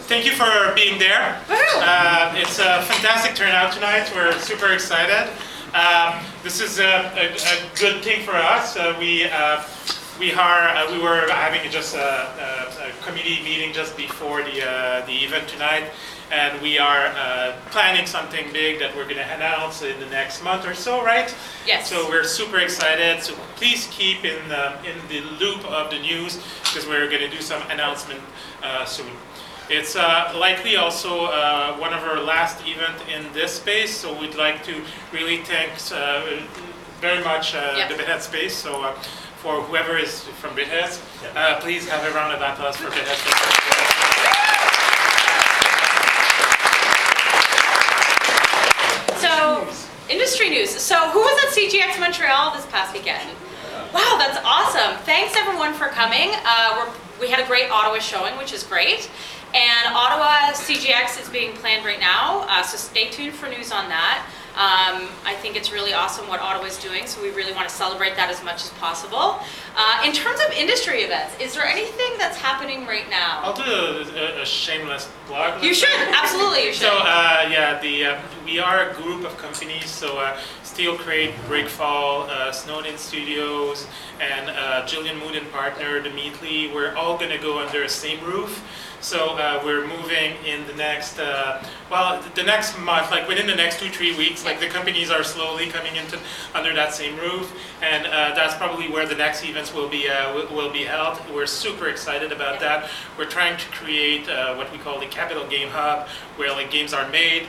Thank you for being there. It's a fantastic turnout tonight. We're super excited. This is a good thing for us. We were having just a committee meeting just before the event tonight, and we are planning something big that we're going to announce in the next month or so, right? Yes. So we're super excited. So please keep in the loop of the news, because we're going to do some announcement soon. It's likely also one of our last event in this space, so we'd like to really thank very much the bitHeads space. So for whoever is from bitHeads, please have a round of applause for bitHeads. So, industry news. So who was at CGX Montreal this past weekend? Wow, that's awesome. Thanks everyone for coming. We had a great Ottawa showing, which is great. And Ottawa CGX is being planned right now, so stay tuned for news on that. I think it's really awesome what Ottawa is doing, so we really want to celebrate that as much as possible. In terms of industry events, is there anything that's happening right now? I'll do a shameless plug. You should, absolutely you should. So we are a group of companies, so Steel Crate, Breakfall, Snowden Studios, and Jillian Mood and partner, the Meatly, we're all going to go under the same roof. So we're moving in the next, the next month, like within the next 2-3 weeks, like the companies are slowly coming into under that same roof, and that's probably where the next events will be held. We're super excited about that. We're trying to create what we call the Capital Game Hub, where like games are made.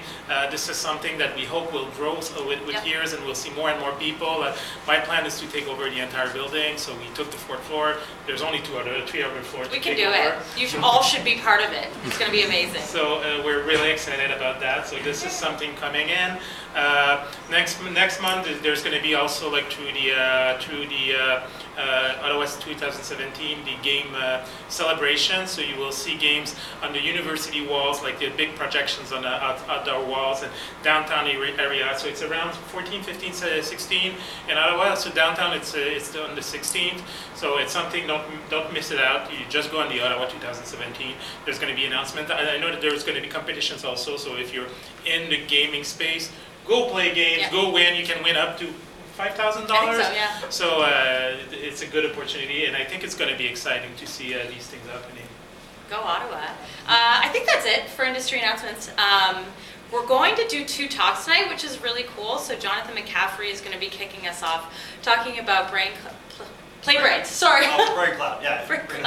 This is something that we hope will grow with years, and we'll see more and more people. My plan is to take over the entire building, so we took the 4th floor. There's only 3 other floors. We can do it. You all should be part of it. It's going to be amazing. So we're really excited about that. So this is something coming in. Next month there's going to be also like through the Ottawa 2017 the game celebration. So you will see games on the university walls, like the big projections on the outdoor walls and downtown area. So it's around 14, 15, 16 in Ottawa. So downtown it's on the 16th. So it's something, don't miss it out. You just go on the Ottawa 2017. There's going to be announcement. I know that there's going to be competitions also. So if you're in the gaming space, go play games, go win. You can win up to $5,000. So it's a good opportunity, and I think it's going to be exciting to see these things happening. Go Ottawa. I think that's it for industry announcements. We're going to do 2 talks tonight, which is really cool. So Jonathan McCaffery is going to be kicking us off, talking about Braincloud. Sorry. Oh, Braincloud, yeah. Braincloud.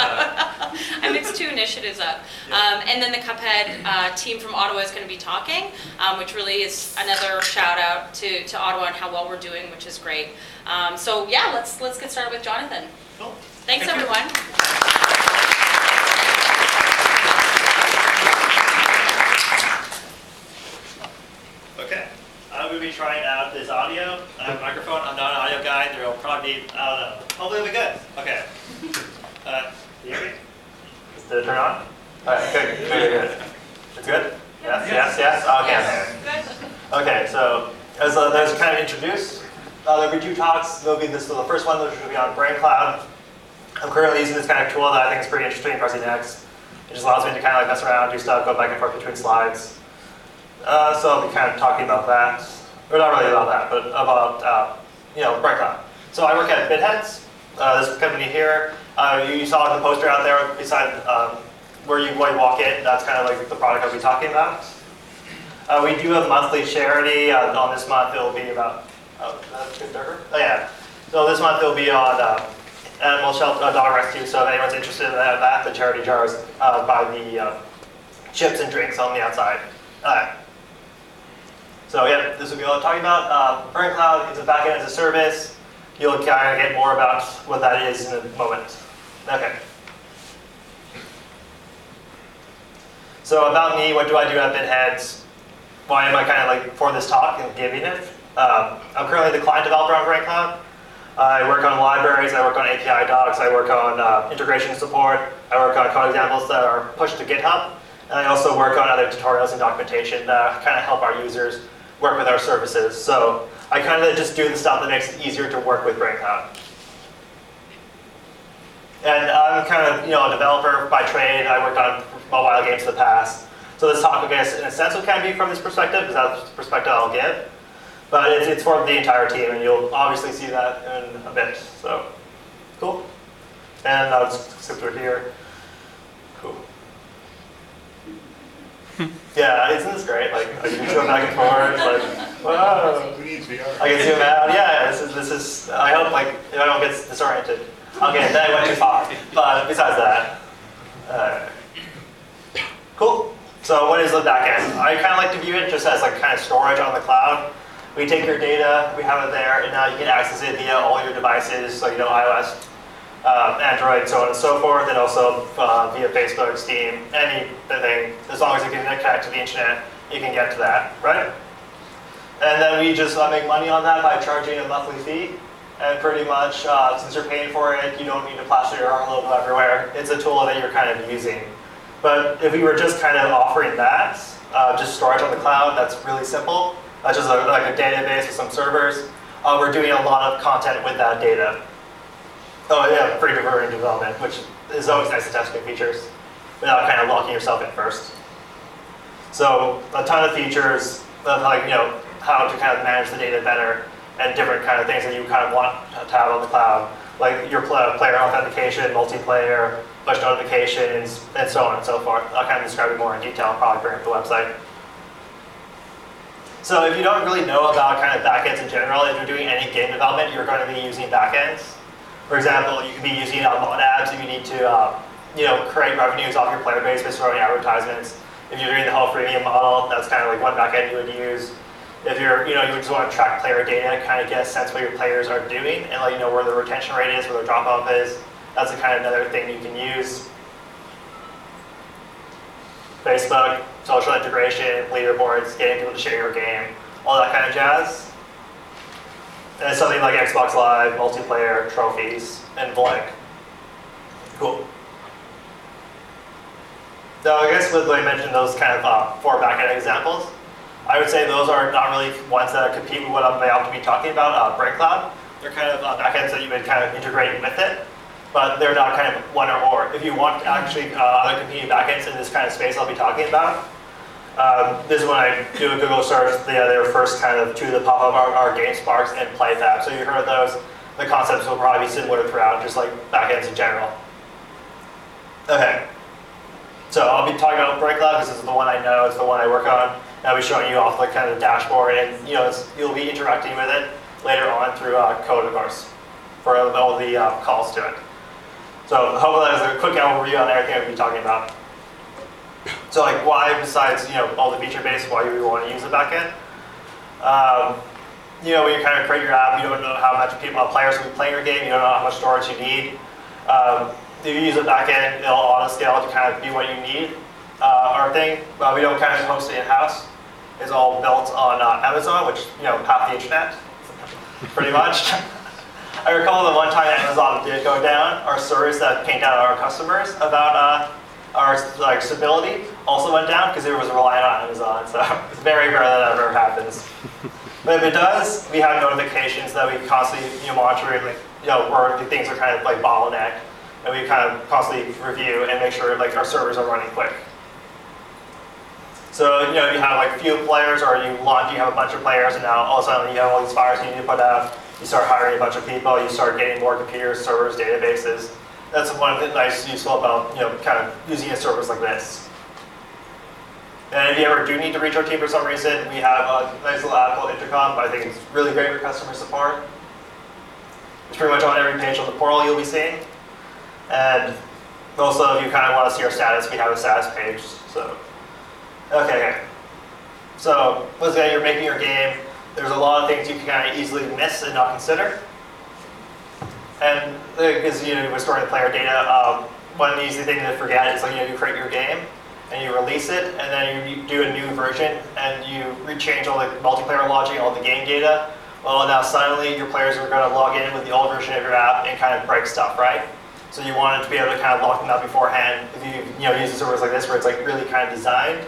I mixed 2 initiatives up. And then the Cuphead team from Ottawa is going to be talking, which really is another shout out to Ottawa and how well we're doing, which is great. So yeah, let's get started with Jonathan. Cool. Thanks everyone. Okay. I'm going to be trying out this audio. I have a microphone. I'm not an audio guy. There will probably be, I don't know. Hopefully it'll be good. Okay. Do you hear me? Did it turn on? All right, good. It's good? Yes? Okay. Good. Okay, so as kind of introduced, there'll be 2 talks. There'll be the first one, which will be on BrainCloud. I'm currently using this kind of tool that I think is pretty interesting, pressing X. It just allows me to kind of like mess around, do stuff, go back and forth between slides. So I'll be kind of talking about that, or not really about that, but about BrainCloud. So I work at bitHeads, this company here. You saw the poster out there beside where you walk in. That's kind of like the product I'll be talking about. We do a monthly charity. On this month it will be about So this month it will be on animal shelter, dog rescue. So if anyone's interested in that, the charity jars buy the chips and drinks on the outside. So yeah, this will be what I'm talking about. BrainCloud is a backend as a service. You'll kind of get more about what that is in a moment. Okay. So about me, what do I do at bitHeads? Why am I kind of like for this talk and giving it? I'm currently the client developer on BrainCloud. I work on libraries, I work on API docs, I work on integration support, I work on code examples that are pushed to GitHub, and I also work on other tutorials and documentation that kind of help our users work with our services. So I kind of just do the stuff that makes it easier to work with BrainCloud. And I'm kind of a developer by trade. I worked on mobile games in the past. So this talk, I guess, in a sense, can be from this perspective, because that's the perspective I'll give. But it's for the entire team, and you'll obviously see that in a bit. So, cool. And I'll just skip through here. Cool. Yeah, isn't this great? Like, I can go back and forth. Like, whoa. Who needs VR? I can zoom out. Yeah, this is. I hope if I don't get disoriented. Okay, then I went too far. But besides that, cool. So what is the backend? I kind of like to view it just as kind of storage on the cloud. We take your data, we have it there, and now you can access it via all your devices, so iOS, Android, so on and so forth, and also via Facebook, Steam, anything. As long as you can connect to the internet, you can get to that, right? And then we just make money on that by charging a monthly fee. And pretty much, since you're paying for it, you don't need to plaster your logo everywhere. It's a tool that you're kind of using. But if we were just kind of offering that, just storage on the cloud, that's really simple. That's just like a database with some servers. We're doing a lot of content with that data. Oh yeah, free diverting development, which is always nice to test new features without kind of locking yourself in first. So a ton of features of how to kind of manage the data better and different kind of things that you kind of want to have on the cloud, like your player authentication, multiplayer, push notifications, and so on and so forth. I'll kind of describe it more in detail. I'll probably bring up the website. So if you don't really know about kind of backends in general, if you're doing any game development, you're going to be using backends. For example, you could be using mod ads if you need to create revenues off your player base by throwing advertisements. If you're doing the whole freemium model, that's kind of like one backend you would use. If you're, you just want to track player data, kind of get a sense what your players are doing, and let you know where the retention rate is, where the drop off is. That's a kind of another thing you can use. Facebook, social integration, leaderboards, getting people to share your game, all that kind of jazz. And something like Xbox Live, multiplayer, trophies, and blank. Cool. So I guess with what I mentioned, those kind of 4 backend examples, I would say those are not really ones that compete with what I'm about to be talking about, Braincloud. They're kind of backends that you would kind of integrate with it, but they're not kind of one or. If you want actually other competing backends in this kind of space I'll be talking about, this is when I do a Google search, they're first kind of 2 that pop up are GameSparks and PlayFab. So you heard those. The concepts will probably be similar throughout, just like backends in general. Okay. So I'll be talking about Braincloud because this is the one I know, it's the one I work on. I'll be showing you off the kind of dashboard, and you'll be interacting with it later on through code, of course, for all the calls to it. So hopefully that was a quick overview on everything we'll be talking about. So why, besides all the feature base, why you want to use the backend? When you kind of create your app, you don't know how much players will be playing your game. You don't know how much storage you need. If you use a backend, it'll auto scale to kind of be what you need. Our thing, we don't kind of host it in-house. It's all built on Amazon, which half the internet, pretty much. I recall the one time Amazon did go down, our service that came down to our customers about our stability also went down because it was reliant on Amazon. So it's very rare that ever happens. But if it does, we have notifications that we constantly monitor, where the things are kind of bottleneck, and we kind of constantly review and make sure our servers are running quick. So you have a few players, or you have a bunch of players, and now all of a sudden you have all these fires you need to put out. You start hiring a bunch of people. You start getting more computers, servers, databases. That's one of the nice, useful about kind of using a service like this. And if you ever do need to reach our team for some reason, we have a nice little app called Intercom. I think it's really great for customer support. It's pretty much on every page on the portal you'll be seeing. And also, if you kind of want to see our status, we have a status page. So. Okay, so let's say you're making your game. There's a lot of things you can kind of easily miss and not consider. And because we're storing player data, one easy thing to forget is you create your game and you release it, and then you do a new version and you rechange all the multiplayer logic, all the game data. Well, now suddenly your players are going to log in with the old version of your app and kind of break stuff, right? So you wanted to be able to kind of lock them out beforehand. If you use a service like this where it's really kind of designed,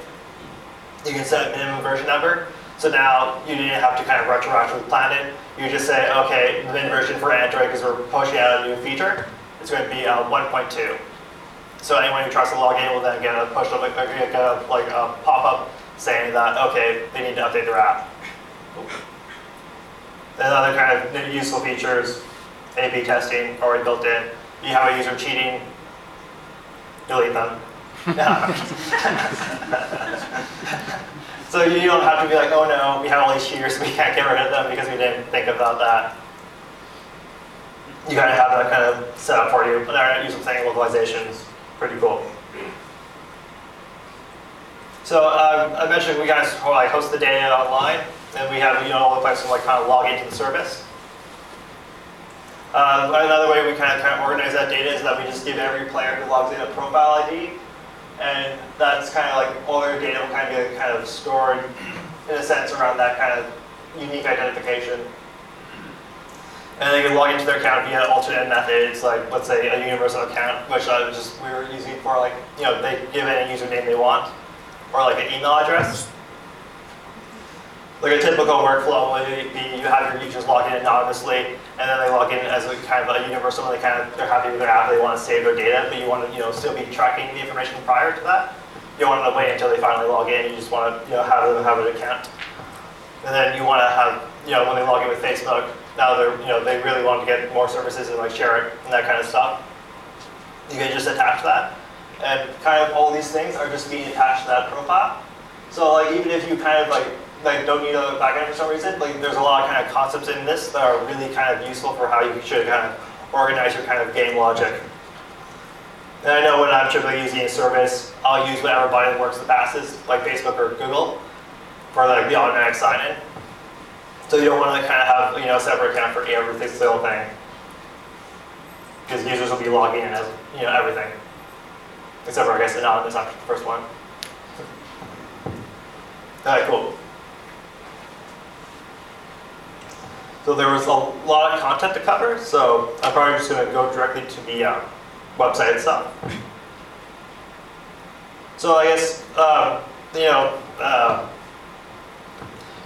you can set a minimum version number. So now you didn't have to kind of retroactively plan it. You just say, okay, the min version for Android because we're pushing out a new feature. it's going to be 1.2. So anyone who tries to log in will then get a push up, get a pop-up saying that, okay, they need to update their app. And other kind of useful features, A/B testing already built in. You have a user cheating, delete them. So you don't have to be like, oh no, we have all these cheaters, so we can't get rid of them because we didn't think about that. You kind of have that kind of set up for you. Another useful thing, localizations, pretty cool. So I mentioned we guys host the data online, and we have all the places to kind of log into the service. Another way we kind of organize that data is that we just give every player who logs in a profile ID, and that's kind of like all their data will kind of get kind of stored in a sense around that kind of unique identification. And they can log into their account via alternate methods, like let's say a universal account, which we were using for they give any username they want, or like an email address. Like a typical workflow would be you have your users log in anonymously, and then they log in as a kind of a universal, and they're happy with their app, they want to save their data, but you want to still be tracking the information prior to that. You don't want to wait until they finally log in. You just want to have them have an account, and then you want to have when they log in with Facebook. Now they really want to get more services and share it and that kind of stuff. You can just attach that, and kind of all these things are just being attached to that profile. So even if you kind of don't need a backend for some reason, there's a lot of kind of concepts in this that are really kind of useful for how you should kind of organize your kind of game logic. And I know when I'm typically using a service, I'll use whatever button works the fastest, like Facebook or Google, for the automatic sign-in. So you don't want to kind of have a separate account for every single thing, because users will be logging in as everything, except for I guess anonymous after the first one. All right, cool. So there was a lot of content to cover, so I'm probably just going to go directly to the website itself. So I guess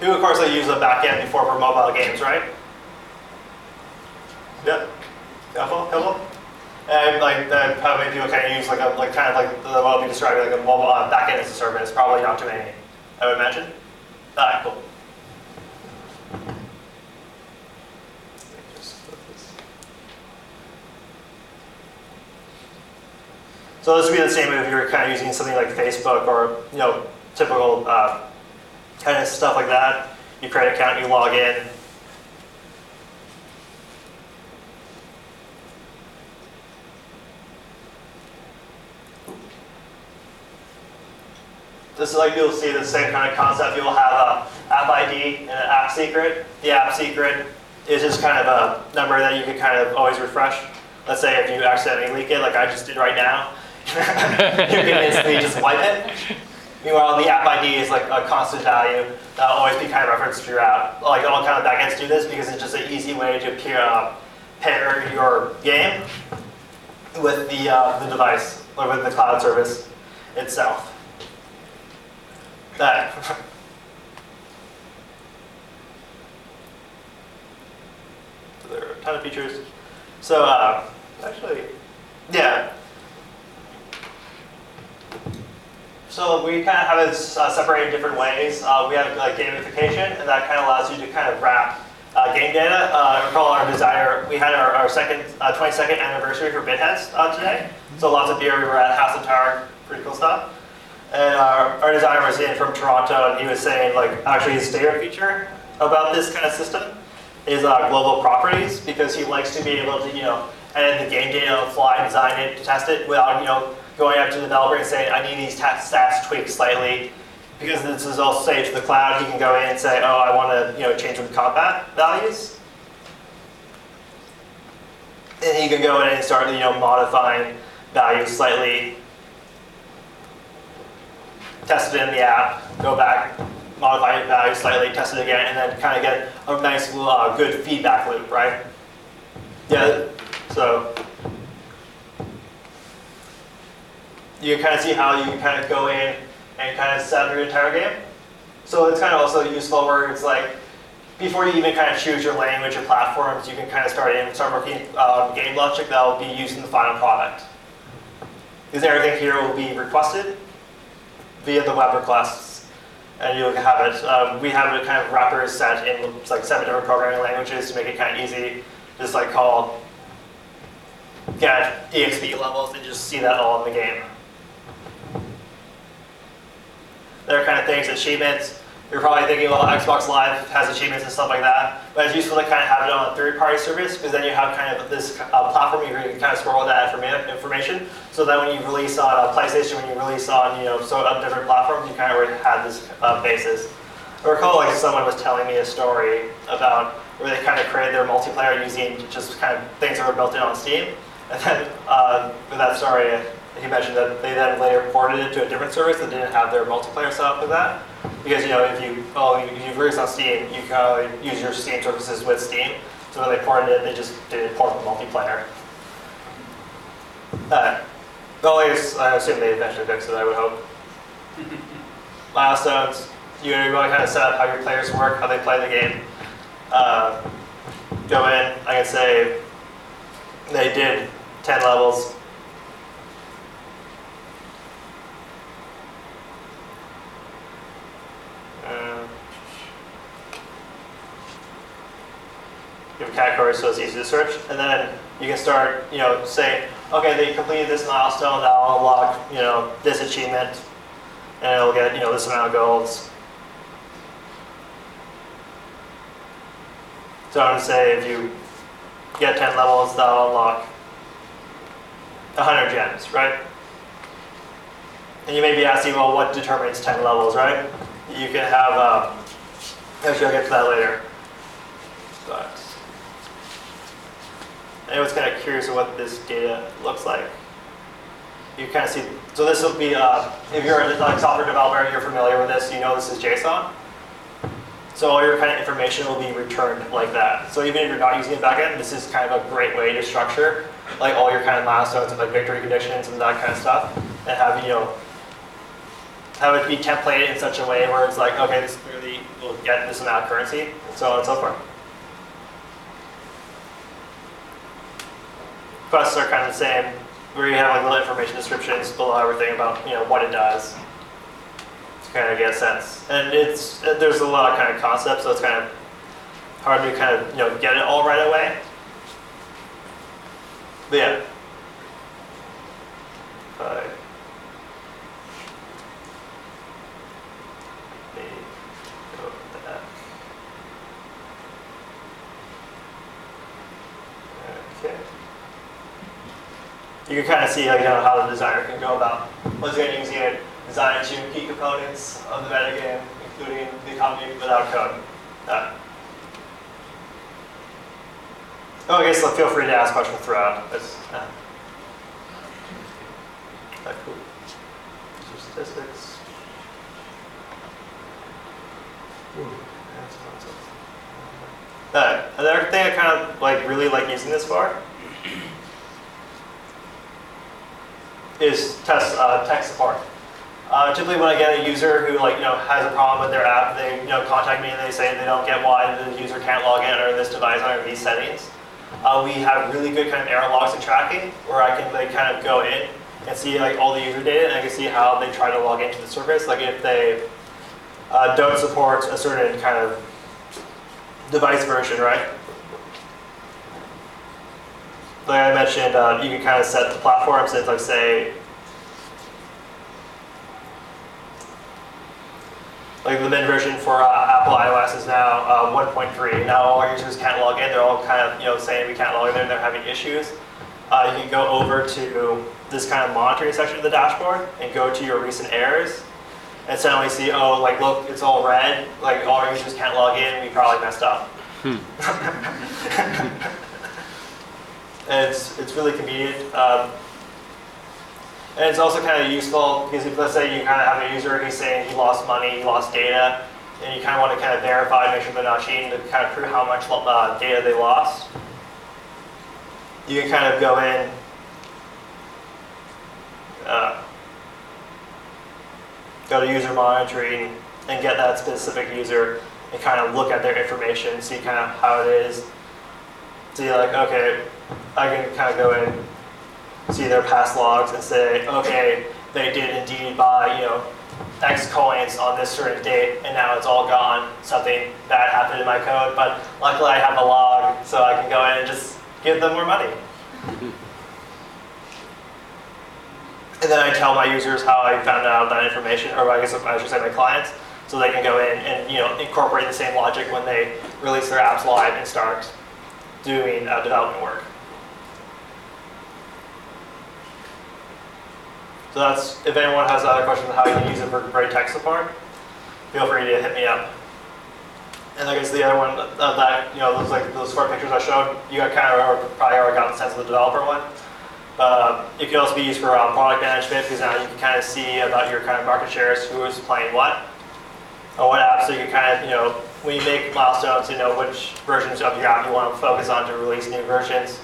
you of course use a backend before for mobile games, right? Yeah. Couple. And probably people kind of use what I'll be describing like a mobile backend as a service. Probably not too many, I would imagine. All right, cool. So this would be the same if you're kind of using something like Facebook or typical kind of stuff like that. You create an account, you log in. This is you'll see the same kind of concept. You'll have an app ID and an app secret. The app secret is just kind of a number that you can kind of always refresh. Let's say if you accidentally leak it, like I just did right now, you can instantly just wipe it. Meanwhile, the app ID is a constant value that will always be kind of referenced to your app. All kind of backends do this because it's just an easy way to pair your game with the device or with the cloud service itself. That. So there are a ton of features. So actually, yeah. So we kind of have it separated in different ways. We have gamification, and that kind of allows you to kind of wrap game data. Recall our designer, we had our 22nd anniversary for bitHeads today. So lots of beer, we were at House and Tower, pretty cool stuff. And our designer was in from Toronto, and he was saying actually his favorite feature about this kind of system is global properties, because he likes to be able to edit the game data on the fly, design it, test it without going up to the developer and saying, I need these stats tweaked slightly. Because this is all saved to the cloud, he can go in and say, oh, I want to change the combat values. And he can go in and start modifying values slightly, test it in the app, go back, modify the value slightly, test it again, and then kind of get a nice good feedback loop, right? Yeah, so you can kind of see how you can kind of go in and kind of set up your entire game. So it's kind of also useful where it's before you even kind of choose your language or platforms, you can kind of start working game logic that will be used in the final product. Because everything here will be requested via the web requests, and you'll have it. We have it kind of wrappers set in like 7 different programming languages to make it kind of easy. Just like call get EXP levels and just see that all in the game. There are kind of things, achievements. You're probably thinking, well, Xbox Live has achievements and stuff like that, but it's useful to kind of have it on a third-party service because then you have kind of this platform where you can kind of store all that information, so that when you release on PlayStation, when you release on on different platforms, you kind of already had this basis. I recall like someone was telling me a story about where they kind of created their multiplayer using just kind of things that were built in on Steam, and then with that story, he mentioned that they then later ported it to a different service that didn't have their multiplayer set up with that. Because if you've released on Steam, you can use your Steam services with Steam. So when they ported it, they just didn't port the multiplayer. I assume they eventually fixed it, I would hope. Milestones, you want to kind of set up how your players work, how they play the game. Go in, I can say they did 10 levels. Give categories so it's easy to search, and then you can start, say, okay, they completed this milestone, that'll unlock, this achievement, and it'll get, this amount of golds. So I'm going to say if you get 10 levels, that'll unlock 100 gems, right? And you may be asking, well, what determines 10 levels, right? You can have, actually I'll get to that later. But anyone's kind of curious of what this data looks like. You kind of see, so this will be, if you're a software developer, you're familiar with this, you know this is JSON. So all your kind of information will be returned like that. So even if you're not using a backend, this is kind of a great way to structure like all your kind of milestones and like victory conditions and that kind of stuff, and have have it be templated in such a way where it's like, okay, this clearly will get this amount of currency, and so on and so forth. Quests are kind of the same, where you have like little information descriptions below everything about what it does, to kind of get a sense. And there's a lot of kind of concepts, so it's kind of hard to kind of get it all right away. But yeah. Okay. You can kind of see how the designer can go about once again using it, design 2 key components of the metagame, including the economy without code. I guess feel free to ask questions throughout. Cool. Statistics. Another thing I kind of really like using this for is tech support. Typically, when I get a user who has a problem with their app, they contact me and they say they don't get why the user can't log in or this device under these settings. We have really good kind of error logs and tracking where I can kind of go in and see all the user data, and I can see how they try to log into the service. Like if they don't support a certain kind of device version, right? Like I mentioned, you can kind of set the platform since say the mid version for Apple iOS is now 1.3. Now all our users can't log in. They're all kind of saying we can't log in there and they're having issues. You can go over to this kind of monitoring section of the dashboard and go to your recent errors and suddenly see, oh, look, it's all red. All our users can't log in. We probably messed up. And it's really convenient. And it's also kind of useful because if, let's say, you kind of have a user who's saying he lost money, he lost data, and you kind of want to kind of verify, make sure they're not cheating to kind of prove how much data they lost. You can kind of go in, go to user monitoring, and get that specific user and kind of look at their information, see kind of how it is. See like, okay, I can kind of go in, see their past logs and say, okay, they did indeed buy, X coins on this certain date, and now it's all gone. Something bad happened in my code, but luckily I have a log, so I can go in and just give them more money. And then I tell my users how I found out that information, or I guess I should say my clients, so they can go in and incorporate the same logic when they release their apps live and start doing development work. So that's, if anyone has other questions on how you can use it for great tech support, feel free to hit me up. And I guess the other one of that, those 4 pictures I showed, you got probably already got the sense of the developer one. It can also be used for product management, because now you can kind of see about your kind of market shares, who is playing what, or what apps. So you can kind of, when you make milestones, to know which versions of your app you want to focus on to release new versions.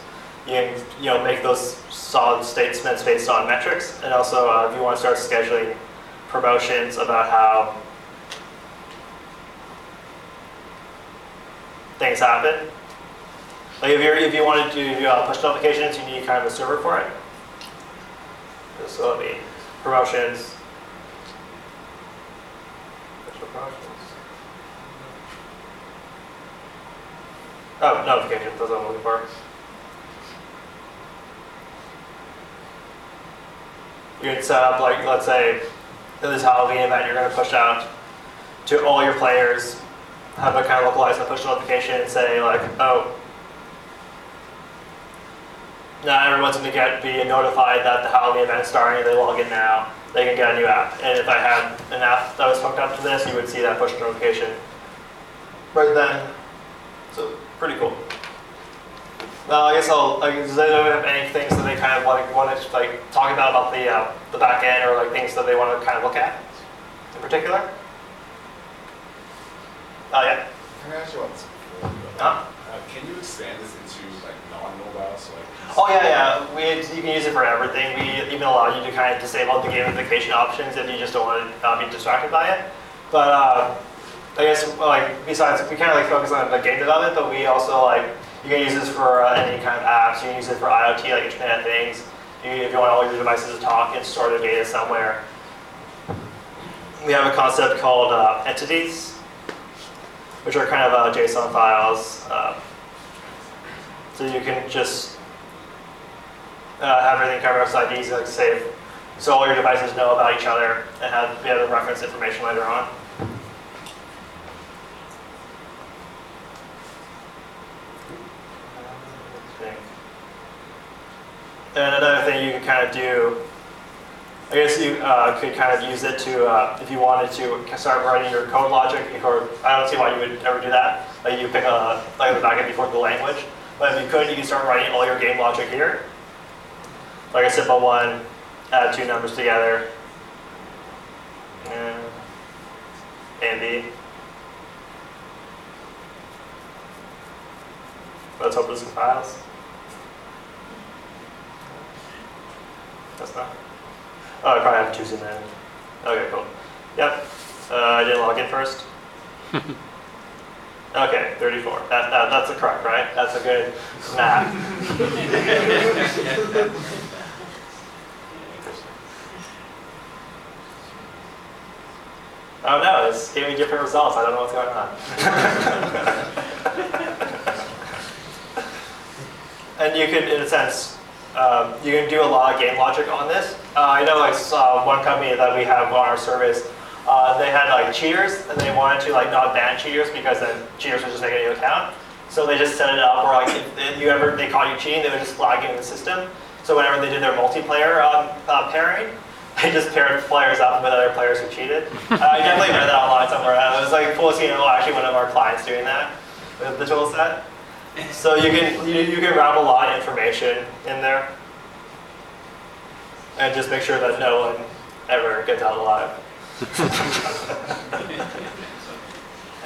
You can make those solid statements based on metrics, and also if you want to start scheduling promotions about how things happen. Like if you want to do push notifications, you need kind of a server for it. So let me promotions. Oh, notifications. That's what I'm looking for. You can set up, like, let's say, in this Halloween event, you're going to push out to all your players, have a kind of localize a push notification and say, like, oh, now everyone's going to be notified that the Halloween event is starting, they log in now, they can get a new app. And if I had an app that was hooked up to this, you would see that push notification right then. So, pretty cool. Well, I guess does anyone have any things that they kind of want to talk about the back end, or like things that they want to kind of look at in particular? Oh yeah. Can I ask you once? Can you expand this into like non-mobile? So oh yeah. You can use it for everything. We even allow you to kind of disable the gamification options if you just don't want to be distracted by it. But I guess besides, we kind of focus on the game development, but we also you can use this for any kind of apps. You can use it for IoT, like Internet of Things. If you want all your devices to talk and store their data somewhere. We have a concept called entities, which are kind of JSON files. So you can just have everything covered outside IDs, like save, so all your devices know about each other and be able to reference information later on. And another thing you can kind of do, I guess you could kind of use it to, if you wanted to start writing your code logic, or I don't see why you would ever do that. Like you pick the backend before the language. But if you could, you can start writing all your game logic here. Like a simple one, add 2 numbers together, and A and B. Let's hope this compiles. That's not. Oh, I probably have to choose it then. Okay, cool. Yep. I didn't log in first. Okay, 34. That's the correct, right? That's a good math. Oh no, it's gave me different results. I don't know what's going on. And you can, in a sense, you can do a lot of game logic on this. I know one company that we have on our service, they had cheaters, and they wanted to not ban cheaters because then cheaters would just make a new account. So they just set it up where if they caught you cheating, they would just flag you in the system. So whenever they did their multiplayer pairing, they just paired players up with other players who cheated. I definitely read that online somewhere. It was cool seeing actually one of our clients doing that with the tool set. So you can wrap a lot of information in there, and just make sure that no one ever gets out alive.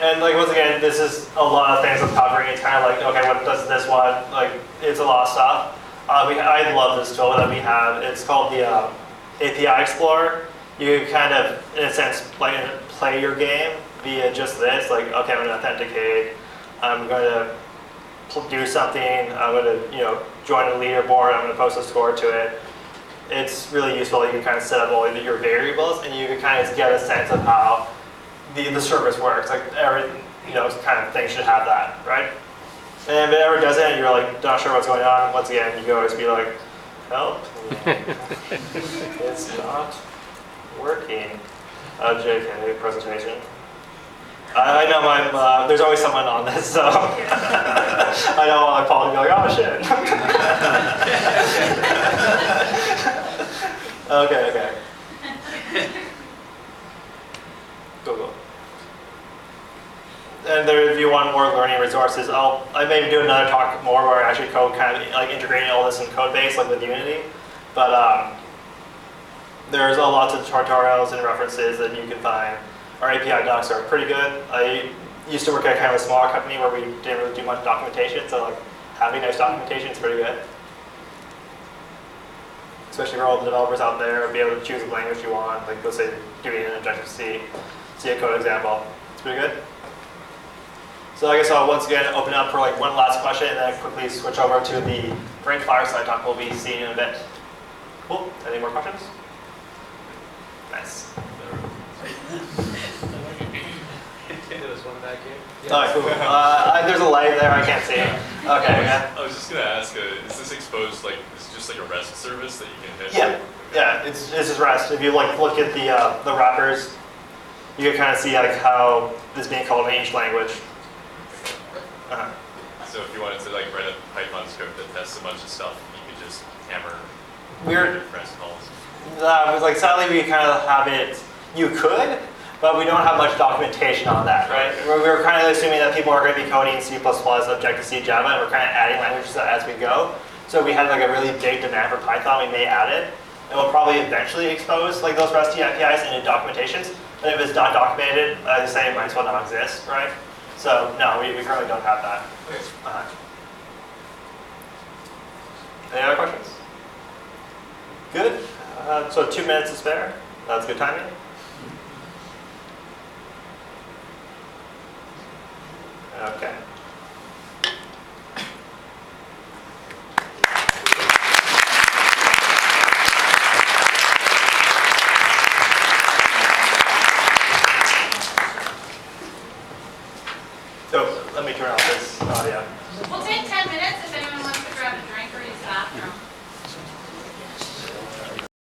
And once again, this is a lot of things I'm covering. It's kind of okay, what does this one? It's a lot of stuff. I love this tool that we have. It's called the API Explorer. you kind of, in a sense, play your game via just this. Like, okay, I'm going to authenticate. I'm going to do something. I'm going to, join a leaderboard. I'm going to post a score to it. It's really useful. You can kind of set up all of your variables, and you can kind of get a sense of how the service works. Like every, kind of thing should have that, right? And if it ever doesn't, and you're like not sure what's going on, once again, you can always be like, help. It's not working. JK presentation. I know there's always someone on this, so I know I'll probably be like, oh shit. Okay. Google. And if you want more learning resources, I maybe do another talk more where I actually code kind of like integrating all this in code base, like with Unity. But there's lots of tutorials and references that you can find. Our API docs are pretty good. I used to work at kind of a smaller company where we didn't really do much documentation, so like having nice documentation is pretty good. Especially for all the developers out there, be able to choose the language you want. Like let's say you're doing an Objective-C, see a code example. It's pretty good. So I guess I'll once again open up for like one last question and then quickly switch over to the Brain Fireside talk we'll be seeing in a bit. Cool. Any more questions? Nice. There's one back here. Alright, cool. There's a light there, I can't see it. Okay, yeah. I was just going to ask, is this exposed, like, is it just like a REST service that you can hit? Yeah, it's just REST. If you like look at the wrappers, you can kind of see like how this is being called in each language. So if you wanted to like write a Python script that tests a bunch of stuff, you could just hammer REST calls. Like sadly we kind of have it, you could, but we don't have much documentation on that, right? We're kind of assuming that people are going to be coding C++, Objective-C, Java, and we're kind of adding languages as we go. So if we had like a really big demand for Python, we may add it. And we'll probably eventually expose like those REST APIs into documentations. But if it's not documented, as I say, it might as well not exist, right? So no, we currently don't have that. Any other questions? Good. So 2 minutes to spare. That's good timing. Okay. So let me turn off this audio. We'll take 10 minutes if anyone wants to grab a drink or use the bathroom.